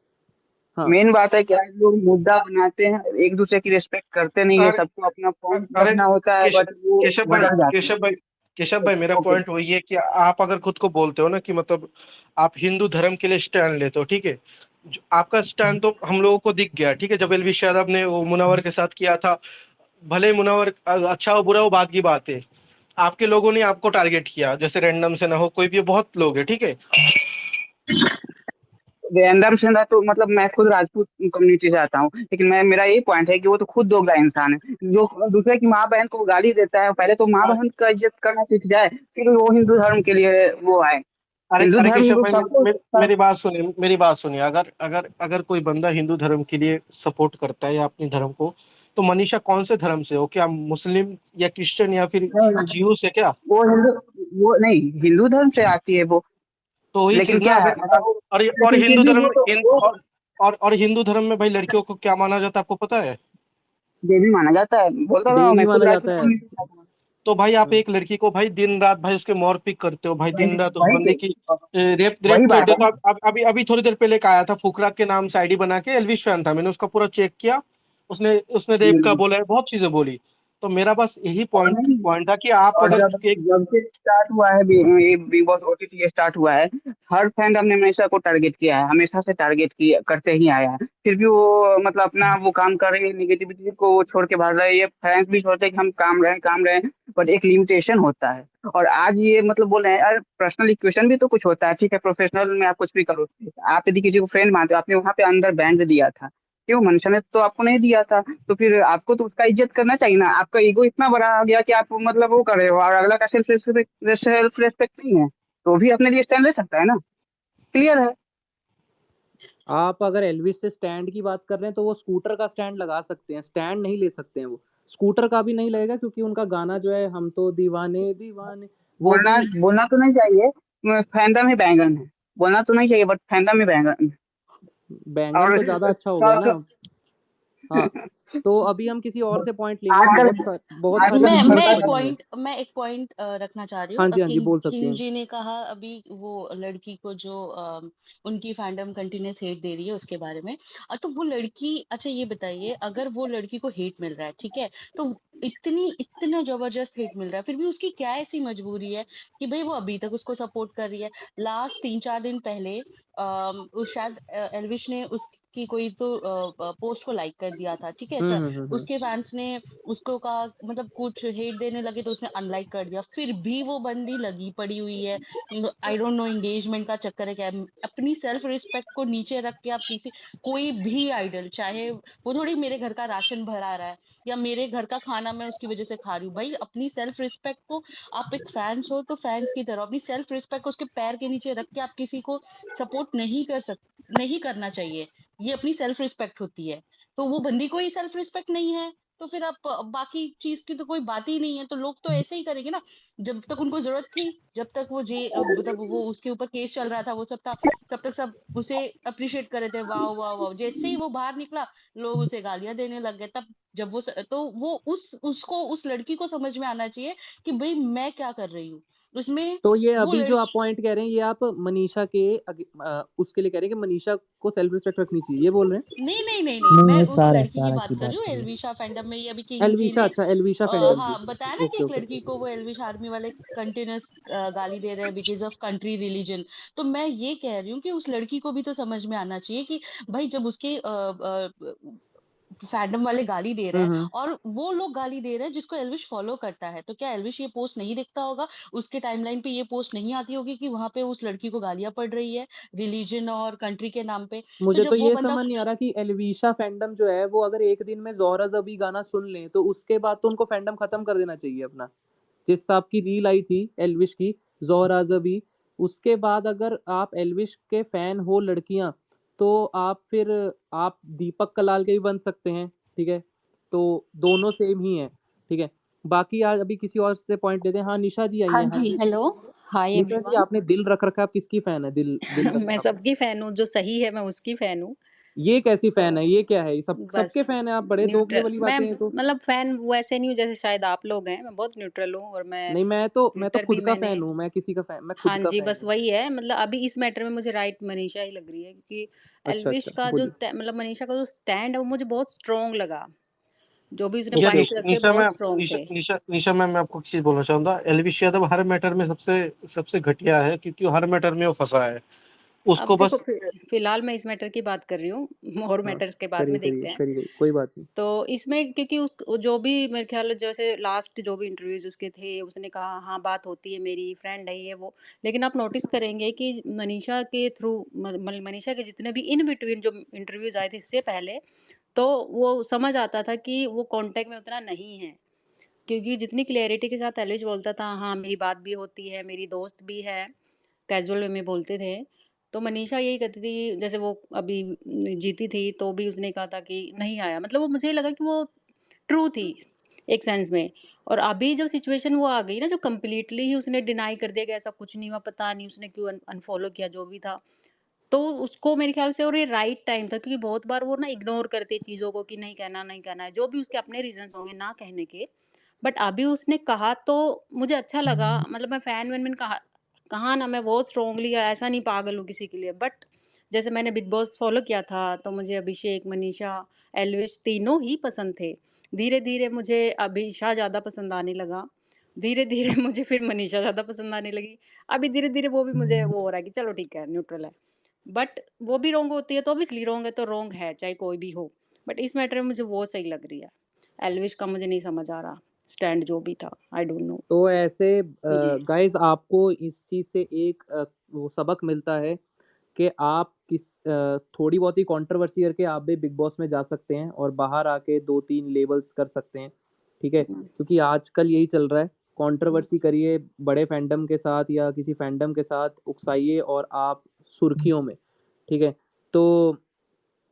हाँ। मेन बात है क्या है, लोग मुद्दा बनाते हैं, एक दूसरे की रिस्पेक्ट करते नहीं है, अरे सबको अपना पॉइंट अरे रखना होता है, केशव बट वो केशव भाई भड़क जाते हैं। केशव भाई केशव भाई मेरा ओके। पॉइंट वही है कि आप अगर खुद को बोलते हो ना कि मतलब आप हिंदू धर्म के लिए स्टैंड लेते हो, ठीक है। आपका स्टैंड तो हम लोगों को दिख गया, ठीक है, जब एलवी यादव ने वो मुनव्वर के साथ किया था। भले ही मुनव्वर अच्छा हो बुरा हो, बात की बात है। आपके लोगों ने आपको टारगेट किया, जैसे रैंडम से ना हो कोई भी, बहुत लोग है, ठीक है। रैंडम से ना, तो मतलब मैं खुद राजपूत कम्युनिटी से आता हूँ, लेकिन मैं, मेरा यही पॉइंट है कि वो तो खुद दोगला इंसान है, जो दूसरे की माँ बहन को गाली देता है। पहले तो माँ हाँ, बहन का इज्जत करना सीख जाए, फिर वो हिंदू धर्म के लिए वो आए। अरे हिंदू अरे धर्म केशव को भाई, सबको मेरी बात सुनिए। अगर कोई बंदा हिंदू धर्म के लिए सपोर्ट करता है या अपने धर्म को, तो मनीषा कौन से धर्म से हो, क्या मुस्लिम या क्रिश्चियन या फिर जीव से क्या? वो हिंदू, वो नहीं, हिंदू धर्म से आती है वो। तो वही लेकिन चीज ना, क्या है, अगर और लेकिन फिर हिंदू भी धर्म वो में तो वो और हिंदू धर्म में भाई लड़कियों को क्या माना जाता है, आपको पता है? देवी माना जाता है, बोलता रहा हूँ, देवी मैं खुद माना जाता राजपूत है। कम्युनिटी से आता हूँ। तो भाई आप हम्म। एक लड़की को भाई दिन रात भाई उसके मॉर पिक करते हो भाई, दिन वही रात उस वही बंदे की रेप रेप वही बात करते है हो। तो ना। अभी अभी थोड़ी देर पहले एक आया था फुकरा के नाम से आईडी बना के, एल्विश फैन था, मैंने उसका पूरा चेक किया। उसने उसने रेप का हम्म। बोला है, बहुत चीजें बोली। तो मेरा बस यही और पॉइंट नहीं, पॉइंट था कि आप और अगर जब एक जब से स्टार्ट हुआ है ये बिग बॉस ओटीटी स्टार्ट हुआ है, हर फैंडम ने हमेशा को टारगेट किया है, हमेशा से टारगेट किया करते ही आया है। फिर भी वो मतलब अपना वो काम कर रही है, निगेटिविटी को वो छोड़ के भाग रहा है। ये फैंस भी सोचते हैं कि हम काम रहे, बट एक लिमिटेशन होता है। और आज ये मतलब बोल रहे हैं यार, पर्सनल इक्वेशन भी तो कुछ होता है, ठीक है, प्रोफेशनल में आप कुछ भी करो। आप यदि किसी को फ्रेंड मानते हो, आपने वहां पे अंदर बैंड दिया था, क्यों? मनुष्य ने तो आपको नहीं दिया था, तो फिर आपको तो उसका इज्जत करना चाहिए ना। आपका ईगो इतना बड़ा आ गया कि आप मतलब वो कर रहे हो, और अगला का सेल्फ रेस्पेक्ट नहीं है, तो भी अपने लिए स्टैंड ले सकता है ना। क्लियर है। आप अगर एल्विस से स्टैंड की बात कर रहे हैं तो वो स्कूटर का स्टैंड लगा सकते हैं, स्टैंड नहीं ले सकते हैं वो। स्कूटर का भी नहीं लगेगा क्योंकि उनका गाना जो है हम तो दीवाने दीवाने वो बोलना भी बोलना तो नहीं चाहिए, फैंडम ही बैंगन है। बोलना तो नहीं चाहिए बट फैंडम ही बैंगन है। बैंगन और तो ज़्यादा अच्छा हो गया ना। हाँ, तो अभी हम किसी और से पॉइंट लेंगे। आजकल बहुत सारे आजकल बिग बॉस भड़का बने हुए हैं। मैं एक पॉइंट रखना चाह रही हूँ। हाँ जी, हाँ जी, बोल सकती किंग हैं। जी ने कहा अभी वो लड़की को जो उनकी फैंडम कंटिन्यूस हेट दे रही है उसके बारे में। तो वो लड़की, अच्छा ये बताइए, अगर वो लड़की को हेट मिल रहा है, ठीक है, तो इतना जबरदस्त हेट मिल रहा है, फिर भी उसकी क्या ऐसी मजबूरी है कि भाई वो अभी तक उसको सपोर्ट कर रही है। लास्ट 3-4 दिन पहले शायद एल्विश ने उसकी कोई तो पोस्ट को लाइक कर दिया था, ठीक है सर। उसके फैंस ने उसको कहा, मतलब कुछ हेट देने लगे तो उसने अनलाइक कर दिया, फिर भी वो बंदी लगी पड़ी हुई है। आई डोंट नो एंगेजमेंट का चक्कर है क्या। अपनी सेल्फ रिस्पेक्ट को नीचे रख के आप किसी कोई भी आइडल, चाहे वो थोड़ी मेरे घर का राशन भरा रहा है या मेरे घर का खाना मैं उसकी वजह से खा रही हूँ, भाई अपनी सेल्फ रिस्पेक्ट को, आप एक फैंस हो तो फैंस की तरह अपनी सेल्फ रिस्पेक्ट को उसके पैर के नीचे रख के आप किसी को सपोर्ट नहीं करना चाहिए। ये अपनी सेल्फ रिस्पेक्ट होती है। तो वो बंदी को ही सेल्फ रिस्पेक्ट नहीं है तो फिर आप बाकी चीज की तो कोई बात ही नहीं है। तो लोग तो ऐसे ही करेंगे ना। जब तक उनको जरूरत थी, जब तक मतलब वो उसके ऊपर केस चल रहा था, वो सब था, तब तक सब उसे अप्रिशिएट कर रहे थे, वाह वाह वाह। जैसे ही वो बाहर निकला, लोग उसे गालियां देने लग गए। तब जब तो वो उस लड़की को समझ में आना चाहिए कि भाई मैं क्या कर रही हूँ उसमें। तो ये वो अभी जो आप लड़की, पॉइंट कह रहे हैं, ये आप मनीषा के उसके लिए कह रहे हैं कि मनीषा को सेल्फ रिस्पेक्ट रखनी चाहिए, ये बोल रहे हैं? नहीं, मैं ये उस सारा लड़की की सारा की बात कर रही बात हूँ। करिए। एल्विशा फैंडम में ये अभी किंग जी एल्विशा, ने अच्छा एल्विशा फैंडम की। हाँ बताया ना कि ओके एक ओके। लड़की को वो एल्विश आर्मी वाले कंटिन्यूस गाली दे रहे हैं बिकॉज ऑफ कंट्री रिलीजन। तो मैं ये कह रही हूँ कि उस लड़की को भी तो समझ में आना चाहिए कि भाई जब उसके फैंडम वाले गाली दे रहे हैं और वो लोग गाली दे रहे हैं जिसको एल्विश फॉलो करता है, तो क्या एल्विश ये पोस्ट नहीं देखता होगा? उसके टाइमलाइन पे ये पोस्ट नहीं आती होगी कि वहां पे उस लड़की को गालियां पड़ रही है रिलीजन और कंट्री के नाम पे? तो मुझे तो जब वो ये बंदा, समझ नहीं आ रहा कि एल्विशा फैंडम जो है वो अगर एक दिन में ज़ोहरा ज़बी गाना सुन लें तो उसके बाद तो उनको फैंडम खत्म कर देना चाहिए अपना। जिस साहब की रील आई थी एल्विश की, ज़ोहरा ज़बी, उसके बाद अगर आप एल्विश के फैन हो लड़कियां, तो आप दीपक कलाल के भी बन सकते हैं, ठीक है? तो दोनों सेम ही हैं, ठीक है? बाकी आज अभी किसी और से पॉइंट लेते हैं। हाँ, निशा जी आई हाँ हैं। हाँ जी, जी, हेलो। हाय निशा जी, एवरीवन। आपने दिल रख रखा है, आप किसकी फैन है? दिल रख मैं रखा आपने। सबकी फ़ैन हूँ, जो सही है मैं उसकी फ़ैन हूँ। ये कैसी फैन है? ये क्या है? ये बस सबके फैन है आप? बड़े दोगले न्यूट्रल वाली मैं, बातें हैं तो। मतलब फ़ैन वैसे नहीं हूँ जैसे शायद आप लोग हैं, मैं बहुत न्यूट्रल हूँ और मैं नहीं, मैं तो ट्विटर भी खुद का मैंने, फैन हूँ, मैं किसी का फैन, मैं खुद हाँ का जी, फैन बस हूँ। वही है। मतलब अभी इस मैटर में मुझे राइट मनीषा ही लग रही है क्योंकि अच्छा एल्विश अच्छा, का जो बोलिए। मतलब मनीषा का जो स्टैंड है वो मुझे बहुत स्ट्रॉन्ग लगा। जो भी उसने यार ओके पॉइंट्स ओके। रखे बहुत स्ट्रॉन्ग निशा थे। निशा निशा मैम, मैं आपको एक चीज बोलना चाहूंगा। एलविश यादव हर मैटर में सबसे सबसे घटिया है, क्योंकि वो हर मैटर में वो फंसा है। अब उसको देखो, बस फिलहाल मैं इस मैटर की बात कर रही हूँ और हाँ, मैटर्स के बाद करिए में करिए देखते हैं। करिए, कोई बात नहीं। तो इसमें क्योंकि जो भी मेरे ख्याल जैसे लास्ट जो भी इंटरव्यूज उसके थे, उसने कहा हाँ बात होती है, मेरी फ्रेंड है ये वो। लेकिन आप नोटिस करेंगे कि मनीषा के थ्रू, मनीषा के जितने भी इन बिटवीन जो इंटरव्यूज आए थे इससे पहले, तो वो समझ आता था कि वो कांटेक्ट में उतना नहीं है। क्योंकि जितनी क्लैरिटी के साथ एलिश बोलता था, हाँ मेरी बात भी होती है, मेरी दोस्त भी है, कैजुअल वे में बोलते थे। तो मनीषा यही कहती थी, जैसे वो अभी जीती थी तो भी उसने कहा था कि नहीं आया, मतलब वो मुझे लगा कि वो ट्रू थी एक सेंस में। और अभी जो सिचुएशन वो आ गई ना, जो कंप्लीटली ही उसने डिनाई कर दिया कि ऐसा कुछ नहीं हुआ, पता नहीं उसने क्यों अनफॉलो किया, जो भी था। तो उसको मेरे ख्याल से, और ये राइट टाइम था क्योंकि बहुत बार वो ना इग्नोर करती है चीज़ों को कि नहीं कहना, नहीं कहना है, जो भी उसके अपने रीजंस होंगे ना कहने के। बट अभी उसने कहा तो मुझे अच्छा लगा। मतलब मैं फैन वैन मैंने कहा कहा ना, मैं बहुत स्ट्रांगली ऐसा नहीं पागल हूँ किसी के लिए। बट जैसे मैंने बिग बॉस फॉलो किया था तो मुझे अभिषेक, मनीषा, एल्विश तीनों ही पसंद थे। धीरे धीरे मुझे अभिषा ज़्यादा पसंद आने लगा। धीरे धीरे मुझे फिर मनीषा ज़्यादा पसंद आने लगी। अभी धीरे धीरे वो भी मुझे वो हो रहा है कि चलो ठीक है, न्यूट्रल है। बट वो भी रॉन्ग होती है तो ऑब्वियसली रॉन्ग है तो रॉन्ग है, चाहे कोई भी हो। बट इस मैटर में मुझे वो सही लग रही है। एल्विश का मुझे नहीं समझ आ रहा स्टैंड जो भी था, आई डोंट नो। तो ऐसे जी। गाइस, आपको इस चीज़ से एक वो सबक मिलता है कि आप थोड़ी बहुत ही कंट्रोवर्सी करके आप भी बिग बॉस में जा सकते हैं और बाहर आके 2-3 लेबल्स कर सकते हैं, ठीक है? क्योंकि आजकल यही चल रहा है, कंट्रोवर्सी करिए बड़े फैंडम के साथ या किसी फैंडम के साथ उकसाइए और आप सुर्खियों में, ठीक है? तो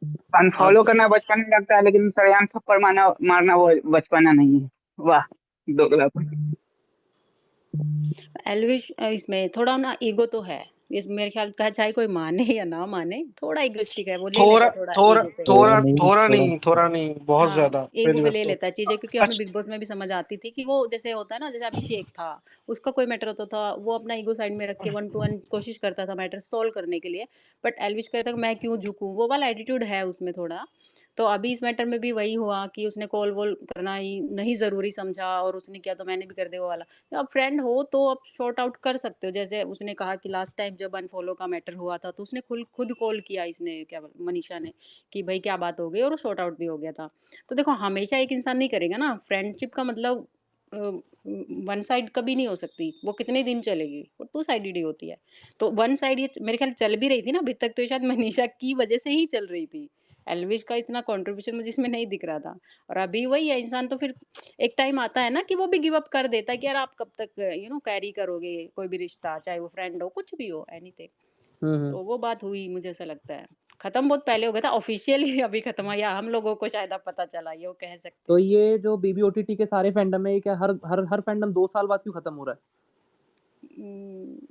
अनफॉलो आप करना बचपन में लगता है, लेकिन सरेआम थप्पड़ मारना मारना वो बचपना नहीं है। वाह, दोगलापन। एल्विश इसमें थोड़ा ना ईगो तो है। इस मेरे ख्याल का चाहे कोई माने या ना माने, थोड़ा इगोइस्टिक है, वो ले थोड़ा लेता है थोड़ा थोड़ा ईगो पे। थोड़ा नहीं, बहुत हाँ, ज्यादा ईगो पहली पे बात ले तो। लेता है चीज़ें, क्योंकि हमें अच्छा। बिग बॉस में भी समझ आती थी कि वो जैसे होता है ना, जैसे अभिषेक था, उसका कोई मैटर होता था, वो अपना ईगो साइड में रख के 1 टू 1 कोशिश करता था मैटर सॉल्व करने के लिए। बट एल्विश कहता है कि मैं क्यों झुकूँ? वो वाला एटीट्यूड है उसमें थोड़ा। तो अभी इस मैटर में भी वही हुआ कि उसने कॉल-वॉल करना ही नहीं ज़रूरी समझा और उसने किया तो मैंने भी कर दिया वो वाला। अब फ्रेंड हो तो आप सॉर्ट आउट कर सकते हो। जैसे उसने कहा कि लास्ट टाइम जब अनफॉलो का मैटर हुआ था, तो उसने खुद कॉल किया, इसने क्या बोल मनीषा ने, कि भई क्या बात हो गई, और वो सॉर्ट आउट भी हो गया था। तो देखो हमेशा एक इंसान नहीं करेगा ना, फ्रेंडशिप का मतलब वन साइड कभी नहीं हो सकती, वो कितने दिन चलेगी, वो टू साइडेड ही होती है। तो वन साइड ये मेरे ख्याल चल भी रही थी ना अभी तक, तो ये शायद मनीषा की वजह से ही चल रही थी। एल्विश का इतना कंट्रीब्यूशन मुझे इसमें नहीं दिख रहा था। और अभी वही है, इंसान तो फिर एक टाइम आता है ना कि वो भी गिव अप कर देता है कि यार आप कब तक कैरी करोगे कोई भी रिश्ता, चाहे वो फ्रेंड हो, कुछ भी हो, एनीथिंग। तो वो बात हुई, मुझे ऐसा लगता है। खत्म बहुत पहले हो गया था, ऑफिशियली अभी खत्म हुआ, या हम लोगों को शायद अब पता चला, ये वो कह सकते तो हैं। ये जो बीबीओटीटी के सारे फैंडम है, ये क्या हर हर हर फैंडम 2 साल बाद क्यों खत्म हो रहा है?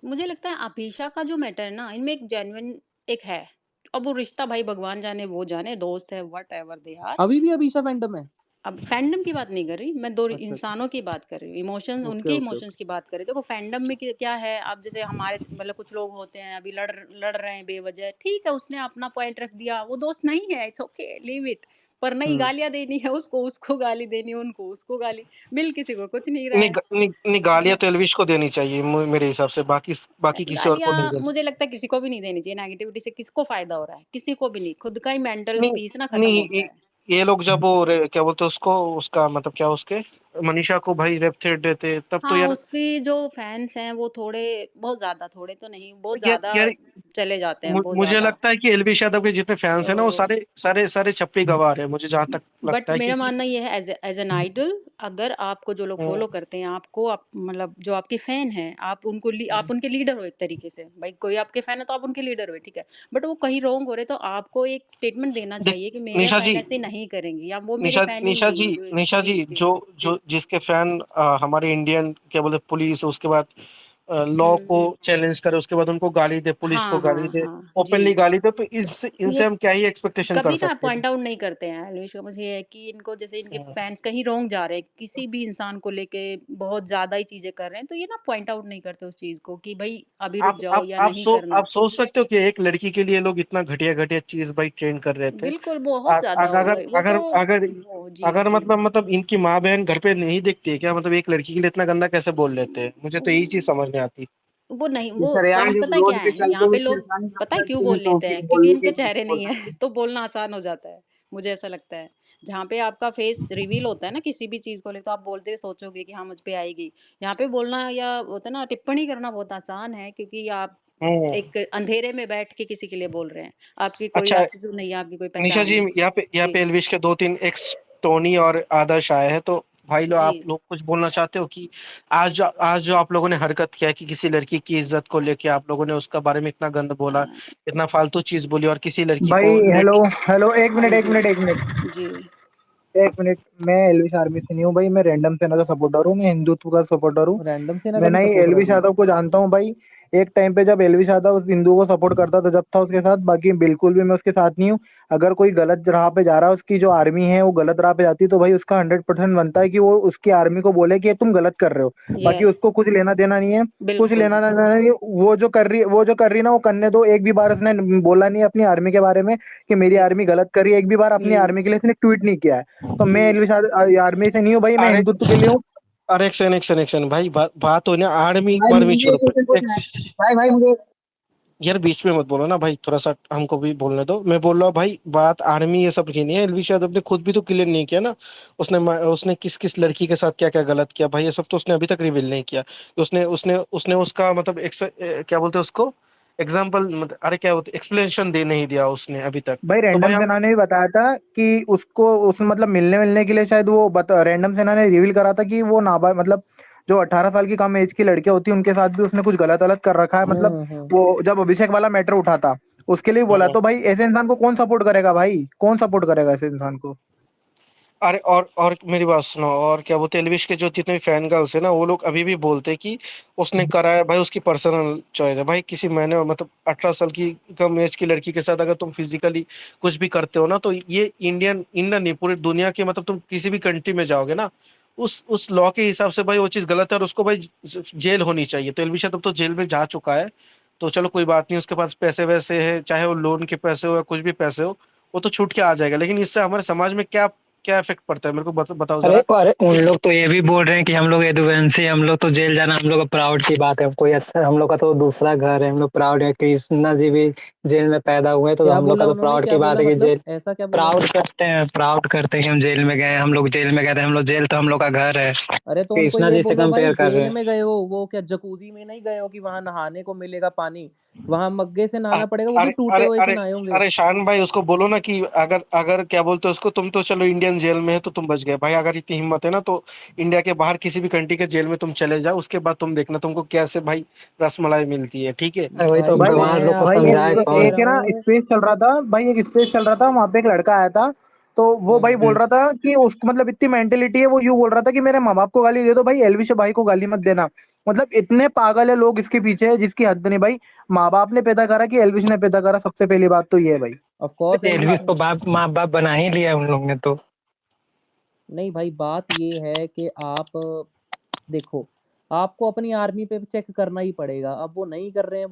मुझे लगता है अभीशा का जो मैटर है ना, इनमें एक जेन्युइन एक है। अब वो रिश्ता भाई भगवान जाने, वो जाने, दोस्त है, व्हाटएवर दे आर। अभी भी अभीशा फैंडम है? अब फैंडम की बात नहीं कर रही मैं, 2 अच्छा, अच्छा। इंसानों की बात कर रही हूँ, इमोशंस, ओके, उनके ओके, इमोशंस ओके। की बात कर रही हूँ। देखो फैंडम में क्या है, अब जैसे हमारे मतलब कुछ लोग होते हैं अभी लड़ रहे हैं बेवजह, ठीक है, उसने अपना पॉइंट रख दिया, वो दोस्त नहीं है, इट्स ओके, लीव इट। पर नहीं, हुँ। गालियाँ देनी है उसको, उसको गाली देनी है, उनको उसको गाली, मिल किसी को कुछ नहीं रहा नहीं, है। नहीं, नहीं, गालियां तो एल्विश को देनी चाहिए मेरे हिसाब से, बाकी बाकी किसी और को नहीं गालियाँ देनी। मुझे लगता है किसी को भी नहीं देनी चाहिए, नेगेटिविटी से किसको फ़ायदा हो रहा है? किसी को भी नहीं, खुद का ही मेंटल नहीं, पीस ना खत्म नहीं, होता है। ये लोग जब क्या बोलते हैं उसको, उसका मतलब क्या, उसके मनीषा को भाई रेप थ्रेट देते, तब तो हाँ, यार। उसकी जो फैन्स हैं वो थोड़े, बहुत ज़्यादा, थोड़े तो नहीं, बहुत यार, ज़्यादा यार, चले जाते हैं, बहुत मुझे ज़्यादा। लगता है कि एलवीश यादव के जितने फैंस हैं ना, वो तो सारे सारे सारे छपरी गवार हैं, मुझे जहां तक लगता बट है, मेरा क्योंकि मानना ये है, एज़ एन आइडल, अगर आपको जो लोग फ़ॉलो करते हैं, आपको आप मतलब जो आपके फ़ैन हैं, आप उनके लीडर हो एक तरीके से। भाई कोई आपके फ़ैन है तो आप उनके लीडर हो, ठीक है। बट वो कहीं रॉन्ग हो रहे तो आपको एक स्टेटमेंट देना देख, चाहिए कि मेरे निशा फ़ैन जी, ऐसे नहीं करेंगे, या वो मेरे फ़ैन ही निशा नहीं जी, है जो। जी, जी। जो जो जिसके फैन हमारे इंडियन क्या बोलते पुलिस, उसके बाद लॉ को हुँ। चैलेंज करे, उसके बाद उनको गाली दे, पुलिस को हाँ, गाली हाँ, दे, हाँ। ओपनली जी। गाली दे, तो इनसे ये इनसे हम क्या ही एक्सपेक्टेशन कर कभी ना सकते हैं। पॉइंट आउट नहीं करते हैं एल्विश का, मुझे ये है कि इनको जैसे इनके हम्म। फैन्स कहीं रॉन्ग जा रहे हैं, किसी भी इंसान को लेके बहुत ज़्यादा ही चीज़ें कर रहे हैं, तो ये ना पॉइंट आउट नहीं करते उस चीज़ को कि भई अभी रुक जाओ या नहीं करना। आप सोच सकते हो कि एक लड़की के लिए लोग इतना घटिया घटिया चीज भाई ट्रेन कर रहे थे। बिल्कुल, बहुत ज़्यादा हो अगर गई। वो अगर तो अगर वो जी, अगर जी। मतलब इनकी माँ बहन घर पे नहीं दिखती है क्या, मतलब एक लड़की के लिए इतना गंदा कैसे बोल लेते हैं, मुझे तो यही चीज उम, समझ नहीं आती। वो नहीं, ये वो सरेआम हम जब पता है रोड क्या पे है, चलते यहाँ हुए पे लोग छेड़खानी पता है क्यों करते बोल हैं तो लेते फिर हैं? क्योंकि बोलने इनके के चेहरे नहीं बोलना हैं, चाहिए। तो बोलना आसान हो जाता है, मुझे ऐसा लगता है। जहाँ पे आपका फेस रिवील होता है ना किसी भी चीज़ को लेके, तो आप बोलते हुए सोचोगे कि हाँ, मुझ पे आएगी। यहाँ पे बोलना या होता है ना, टिप्पणी करना बहुत आसान है, क्योंकि आप हम्म। एक अंधेरे में बैठ के किसी के लिए बोल रहे हैं। आपकी कोई अच्छा, एटीट्यूड नहीं है, आपकी कोई निशा पहचान जी, नहीं। यहाँ जी, पे एलविश के दो तीन एक्स टोनी और आदर्श आए हैं, तो भाई लोग, जी। आप लोग कुछ बोलना चाहते हो कि आज जो आप लोगों ने हरकत किया कि किसी लड़की की इज्जत को लेके आप लोगों ने उसका बारे में इतना गंद अ, बोला, इतना फालतू चीज बोली, और किसी लड़की भाई को हेलो लेट। हेलो, एक हाँ मिनट एक जी। मिनट एक मिनट जी। एक मिनट। मैं एलविश आर्मी से नहीं हूँ भाई, मैं रैंडम सेना का सपोर्टर हूँ, मैं हिंदुत्व का सपोर्टर हूँ। रैंडम सेना का मैं भी नहीं सपोर्टर है एलविश तू? यादव को जानता हूँ भाई। एक टाइम पे जब एलविश यादव उस हिंदू को सपोर्ट करता था, जब था उसके साथ, बाकी बिल्कुल भी मैं उसके साथ नहीं हूँ। अगर कोई गलत राह पे जा रहा है, उसकी जो आर्मी है वो गलत राह पे जाती है, तो भाई उसका 100% बनता है कि वो उसकी आर्मी को बोले कि ये तुम गलत कर रहे हो। बाकी यस, उसको कुछ लेना देना नहीं है। कुछ बिल्कुल। लेना देना नहीं है। वो जो कर रही है ना, वो करने दो। एक भी बार उसने बोला नहीं अपनी आर्मी के बारे में कि मेरी हुँ, आर्मी गलत कर रही है। एक भी बार अपनी हुँ, आर्मी के लिए इसने ट्वीट नहीं किया है। तो मैं हुँ। एलविश आर्मी से नहीं हूँ भाई, मैं अरे, हिंदुत्व के लिए हूँ। अरे, एक सेकंड भाई, बात हो ना, आर्मी भाई वार्मी मुझे छोड़ो। एक क्वेश्चन एक, पूछना है। भाई मुझे यार बीच में मत बोलो ना भाई, थोड़ा सा हमको भी बोलने दो। मैं बोल रहा हूँ भाई, बात आर्मी ये सब की नहीं है, एलवी यादव ने खुद भी तो क्लियर नहीं किया ना। उसने किस किस लड़की के साथ क्या क्या गलत किया भाई, ये सब तो उसने अभी तक रिवील नहीं किया। उसने उसका मतलब क्या बोलते हैं उसको, एग्जाम्पल, मतलब अरे क्या बोलते, एक्सप्लेनेशन दे नहीं दिया उसने अभी तक। भाई तो भाई रैंडम हम, सेना ने भी बताया था कि उसको उस मतलब मिलने के लिए शायद वो रैंडम सेना ने रिवील करा था कि वो नाबालिग मतलब जो 18 साल की कम एज की लड़कियां होती हैं उनके साथ भी उसने कुछ गलत अलत कर रखा है। मतलब हम्म। वो जब अभिषेक वाला मैटर उठा था, उसके लिए बोला। हम्म। तो भाई ऐसे इंसान को कौन सपोर्ट करेगा भाई? कौन सपोर्ट करेगा ऐसे इंसान को? अरे और मेरी बात सुनो, और क्या बोलते हैं, एल्विश के जो जितने भी फैन गर्ल्स है ना, वो लोग अभी भी बोलते हैं कि उसने करा है भाई, उसकी पर्सनल चॉइस है भाई। किसी मैंने मतलब 18 साल की कम एज की लड़की के साथ अगर तुम फिजिकली कुछ भी करते हो ना, तो ये इंडियन नहीं, पूरी दुनिया के मतलब तुम किसी भी कंट्री में जाओगे ना, उस लॉ के हिसाब से भाई वो चीज गलत है, और उसको भाई जेल होनी चाहिए। तो एल्विश तब तो जेल में जा चुका है, तो चलो कोई बात नहीं, उसके पास पैसे वैसे है, चाहे वो लोन के पैसे हो या कुछ भी पैसे हो, वो तो छूट के आ जाएगा। लेकिन इससे हमारे समाज में क्या क्या इफेक्ट पड़ता है, मेरे को बताओ अरे जरा। अरे उन इस लोग तो ये भी बोल रहे हैं कि हम लोग यदुवंशी, हम लोग तो जेल जाना हम लोग का प्राउड की बात है। कोई अच्छा, हम लोग का तो दूसरा घर है, हम लोग प्राउड है। कृष्णा जी भी जेल में पैदा हुए, तो क्या हम लोग का बोला तो उन्होंने? प्राउड क्या की बात बोला है कि मतलब? जेल ऐसा क्या बोला प्राउड उन्होंने? करते हैं, प्राउड करते हैं कि हम जेल में गए, हम लोग जेल में गए थे, हम लोग जेल तो हम लोग का घर है। अरे तो उनको कृष्णा ये जी से बोलो भाई, कंपेयर कर रहे जेल हैं। में गए हो, वो क्या जकूजी में नहीं गए हो कि वहां नहाने को मिलेगा पानी? वहां मग्गे से नहाना पड़ेगा, वो भी अरे टूटे अरे हुए से अरे नहाए होंगे। अरे शान भाई, उसको बोलो ना कि अगर अगर क्या बोलते हो उसको, तुम तो चलो इंडियन जेल में है तो तुम बच गए भाई। अगर इतनी हिम्मत है ना, तो इंडिया के बाहर किसी भी कंट्री के जेल में तुम चले जाओ, उसके बाद तुम देखना तुमको कैसे भाई रसमलाई मिलती है, ठीक है। वही तो भाई भाई गंवार मैं लोग को भाई आपको समझाए ये एक कह कौन। एक रहा है ना हूँ। स्पेस चल रहा था भाई, एक स्पेस चल रहा था, वहां पे एक लड़का आया था। तो वो भाई बोल हम्म। रहा था कि उसको मतलब इतनी मेंटेलिटी है, वो यूं बोल रहा था कि मेरे माँ बाप को गाली दे दो भाई, एलविश भाई को गाली मत देना। मतलब इतने पागल है लोग इसके पीछे, जिसकी हद नहीं भाई। माँ बाप ने पैदा करा कि एलविश ने पैदा करा? सबसे पहली बात तो ये है भाई। Of course Elvis Elvish. को बाप माँ बाप बना ही लिया उन लोग ने तो। नहीं भाई, बात ये है कि आप देखो, आपको अपनी आर्मी पे चेक करना ही पड़ेगा। अब वो नहीं कर रहे हैं।